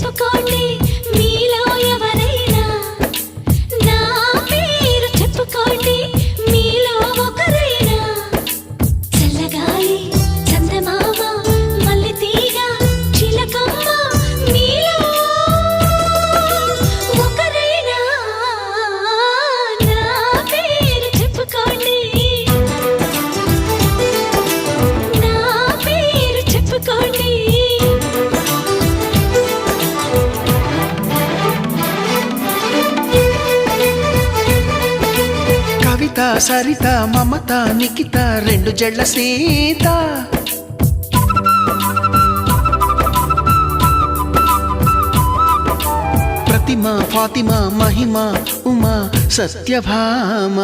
చెప్పుకోండి మీలో ఎవరైనా, నా పేరు చెప్పుకోండి మీలో ఒకరైనా. చల్లగాలి చందమామ మల్లెతీగ చిలకమ్మ మీలో ఒకరైనా, నా పేరు చెప్పుకోండి, నా పేరు చెప్పుకోండి. కవిత సరిత మమత నిఖిత రెండు జళ్ళ సీత, ప్రతిమ ఫాతిమా మహిమ ఉమా సత్యభామ.